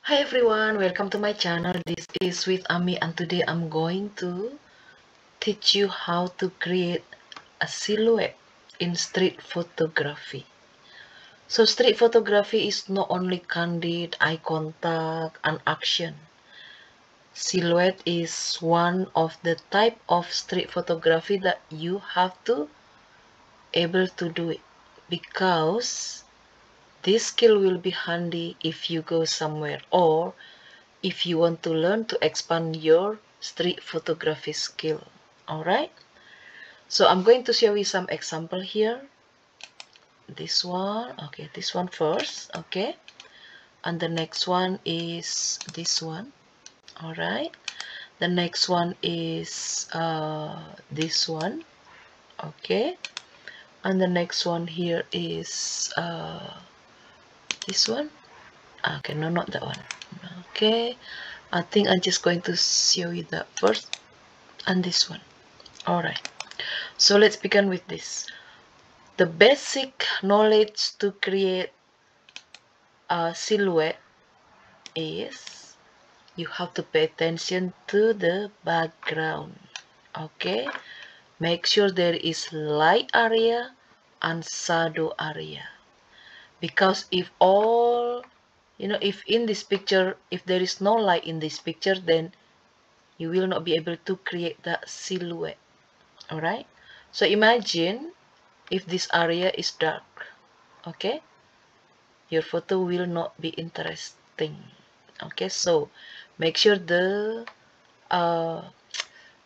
Hi everyone, welcome to my channel. This is with Ami, and today I'm going to teach you how to create a silhouette in street photography. So street photography is not only candid, eye contact, and action. Silhouette is one of the type of street photography that you have to able to do it, because this skill will be handy if you go somewhere, or if you want to learn to expand your street photography skill. Alright, so I'm going to show you some example here. This one, okay, this one first, okay, and the next one is this one. Alright, the next one is this one, okay, and the next one here is this one. Okay, no, not that one. Okay, I think I'm just going to show you that first, and this one. Alright, so let's begin with this. The basic knowledge to create a silhouette is you have to pay attention to the background. Okay, make sure there is light area and shadow area, because if if in this picture, if there is no light in this picture, then you will not be able to create that silhouette. Alright, so imagine if this area is dark, okay, your photo will not be interesting. Okay, so make sure uh,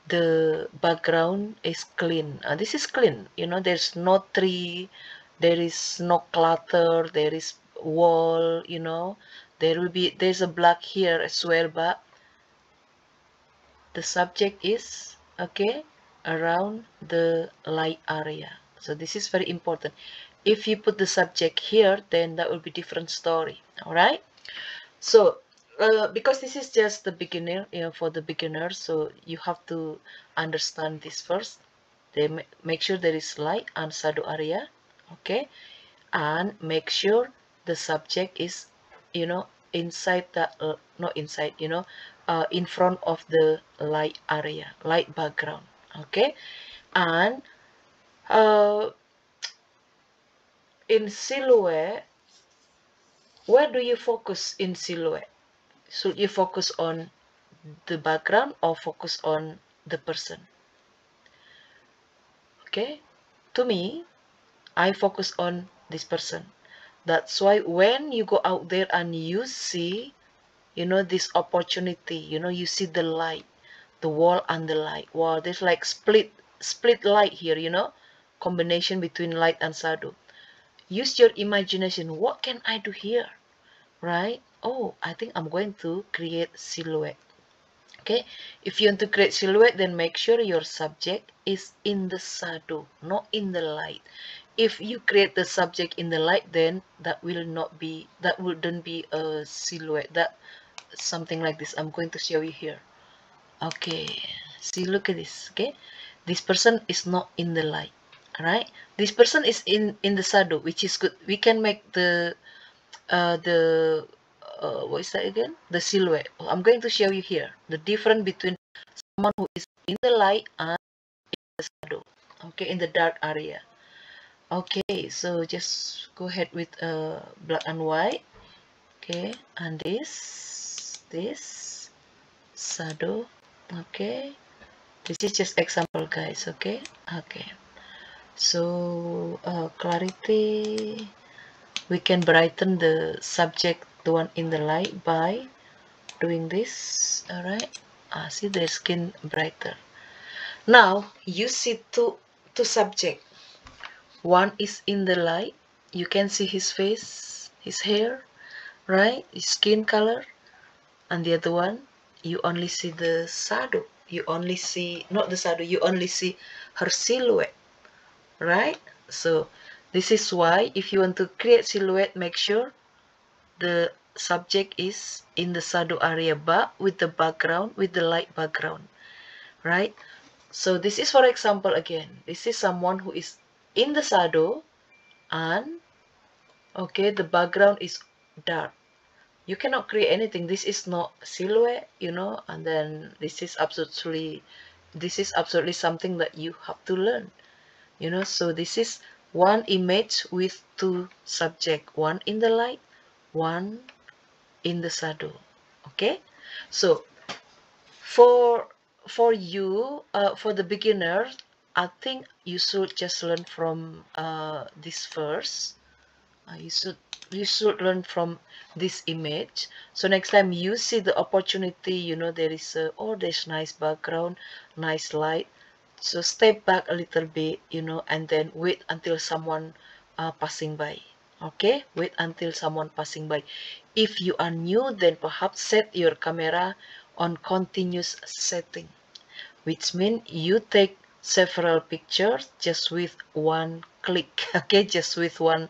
the background is clean. This is clean, there's no tree, there is no clutter, there is wall, there's a black here as well, but the subject is okay around the light area. So this is very important. If you put the subject here, then that will be different story. All right, so because this is just the beginner, for the beginner, so you have to understand this first. Then make sure there is light and shadow area, okay, and make sure the subject is inside the not inside, in front of the light area, light background. Okay, and uh, in silhouette, where do you focus in silhouette? Should you focus on the background or focus on the person? Okay, to me, I focus on this person. That's why when you go out there and you see, this opportunity, you see the light, the wall and the light. Wow, there's like split light here, combination between light and shadow. Use your imagination. What can I do here? Right? Oh, I think I'm going to create silhouette. Okay, if you want to create silhouette, then make sure your subject is in the shadow, not in the light. If you create the subject in the light, then that wouldn't be a silhouette. That something like this. I'm going to show you here. Okay, see, look at this. Okay, this person is not in the light. All right, this person is in the shadow, which is good. We can make the what is that again, the silhouette. I'm going to show you here the difference between someone who is in the light and the shadow, okay, in the dark area. Okay, so just go ahead with black and white. Okay, and this shadow. Okay, this is just example, guys. Okay, so clarity, we can brighten the subject, the one in the light, by doing this. All right, see their skin brighter. Now you see two subject. One is in the light, you can see his face, his hair, right, his skin color, and the other one, you only see the shadow. You only see, not the shadow, you only see her silhouette, right? So this is why if you want to create silhouette, make sure the subject is in the shadow area, but with the background, with the light background, right? So this is, for example, again, this is someone who is in the shadow, and okay, the background is dark. you cannot create anything. This is not silhouette, you know, and then this is absolutely something that you have to learn, you know. So this is one image with two subject, one in the light, one in the shadow. Okay, so for you, for the beginner, I think you should just learn from this first. You should learn from this image. So next time you see the opportunity, you know, there is a, oh, there's nice background, nice light, so step back a little bit, you know, and then wait until someone passing by. Okay, wait until someone passing by. If you are new, then perhaps set your camera on continuous setting, which means you take several pictures just with one click. Okay, just with one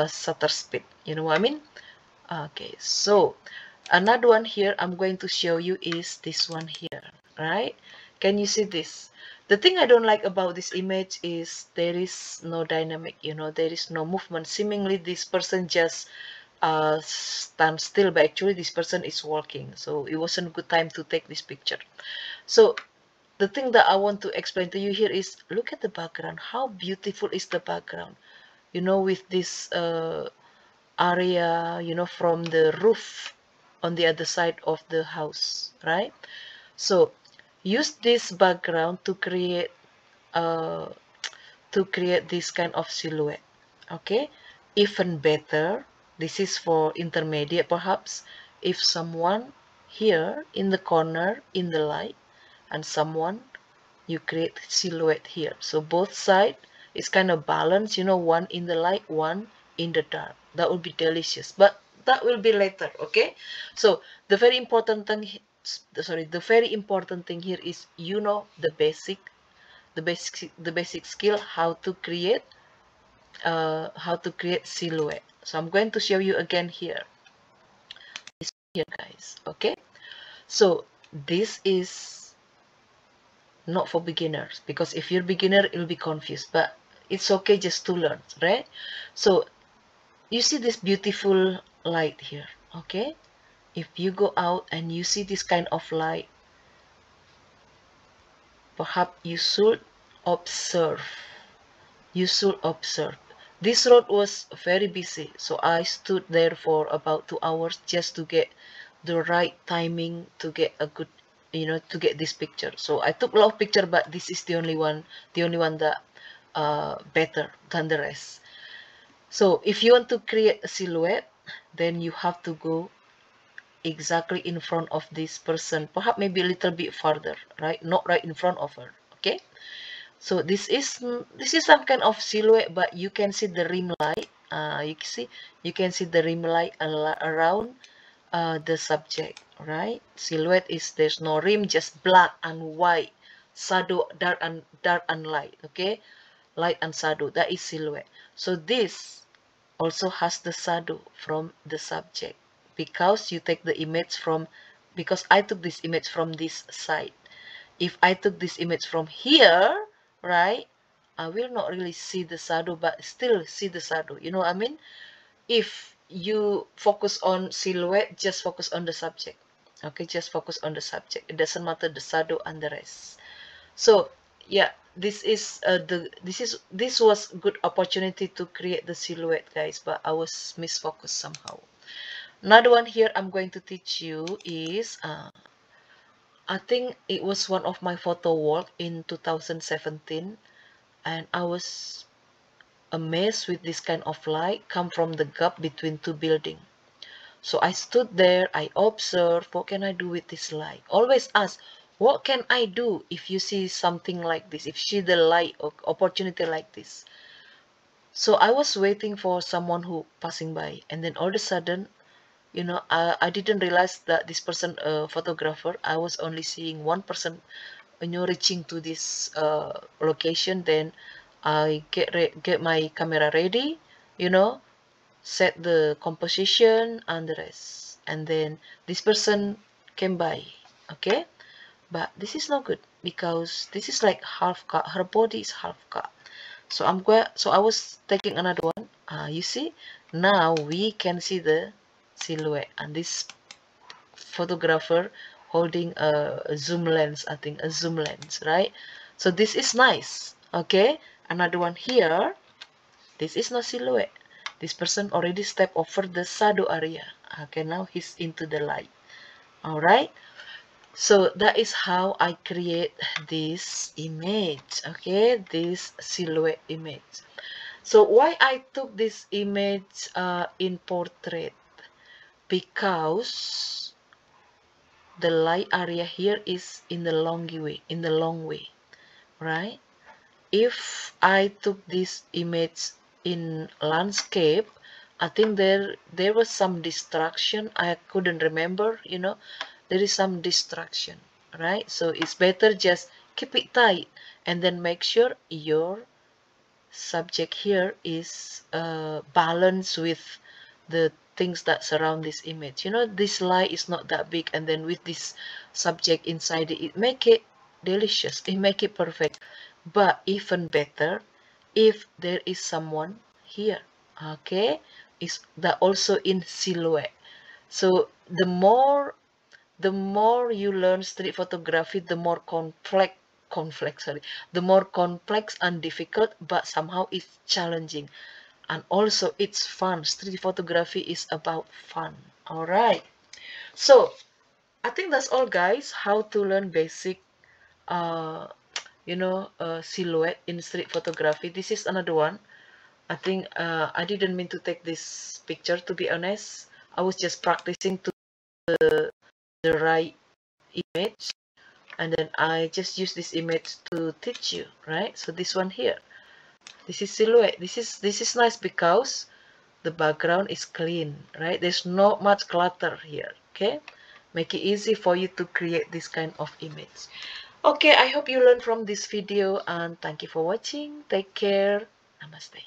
shutter speed, you know what I mean. Okay, so another one here I'm going to show you is this one here, right? Can you see this? The thing I don't like about this image is there is no dynamic, you know, there is no movement. Seemingly this person just stand still, but actually this person is walking, so it wasn't a good time to take this picture. So the thing that I want to explain to you here is, look at the background. How beautiful is the background, you know, with this area, you know, from the roof on the other side of the house, right? So use this background to create uh, this kind of silhouette. Okay, even better, this is for intermediate perhaps, if someone here in the corner in the light and someone, you create silhouette here, so both side is kind of balanced, you know, one in the light, one in the dark. That would be delicious, but that will be later. Okay, so the very important thing, the very important thing here is, you know, the basic skill, how to create silhouette. So I'm going to show you again here, guys. Okay, so this is not for beginners, because if you're beginner you'll be confused, but it's okay just to learn, right? So you see this beautiful light here. Okay, if you go out and you see this kind of light, perhaps observe you should observe. This road was very busy, so I stood there for about 2 hours just to get the right timing to get a good, you know, to get this picture. So I took a lot of picture, but this is the only one that better than the rest. So if you want to create a silhouette, then you have to go exactly in front of this person, perhaps maybe a little bit farther, right? Not right in front of her. Okay. So this is some kind of silhouette, but you can see the rim light. You can see the rim light around the subject, right? Silhouette is, there's no rim, just black and white, shadow, dark and light. Okay, light and shadow. That is silhouette. So this also has the shadow from the subject, because you take the image from, because I took this image from this side. If I took this image from here, right, I will not really see the shadow, but still see the shadow, you know what I mean? If you focus on silhouette, just focus on the subject. Okay, just focus on the subject. It doesn't matter the shadow and the rest. So yeah, this was good opportunity to create the silhouette, guys, but I was misfocused somehow. Another one here I'm going to teach you is I think it was one of my photo work in 2017, and I was amazed with this kind of light come from the gap between two buildings. So I stood there, I observed, what can I do with this light? Always ask, what can I do if you see something like this, if you see the light or opportunity like this? So I was waiting for someone who passing by, and then all of a sudden, you know, I didn't realize that this person a photographer. I was only seeing one person, you know, reaching to this location. Then I get my camera ready, you know, set the composition and the rest, and then this person came by. Okay, but this is not good, because this is like half cut, her body is half cut. So I was taking another one. You see, now we can see the silhouette, and this photographer holding a zoom lens, I think a zoom lens, right? So this is nice. Okay, another one here. This is no silhouette. This person already stepped over the shadow area. Okay, now he's into the light. All right, so that is how I create this image. Okay, this silhouette image. So why I took this image in portrait? Because the light area here is in the long way, right? If I took this image in landscape, I think there was some distraction. I couldn't remember, there is some distraction, right? So it's better just keep it tight and then make sure your subject here is balanced with the things that surround this image. This light is not that big, and then with this subject inside it make it delicious, it make it perfect. But even better if there is someone here, okay, is that also in silhouette. So the more you learn street photography, the more the more complex and difficult, but somehow it's challenging, and also it's fun. Street photography is about fun. All right, so I think that's all, guys, how to learn basic silhouette in street photography. This is another one. I think I didn't mean to take this picture, to be honest. I was just practicing to the right image, and then I just use this image to teach you, right? So this one here, this is silhouette. This is nice because the background is clean, right? There's not much clutter here. Okay, make it easy for you to create this kind of image. Okay, I hope you learned from this video, and thank you for watching. Take care. Namaste.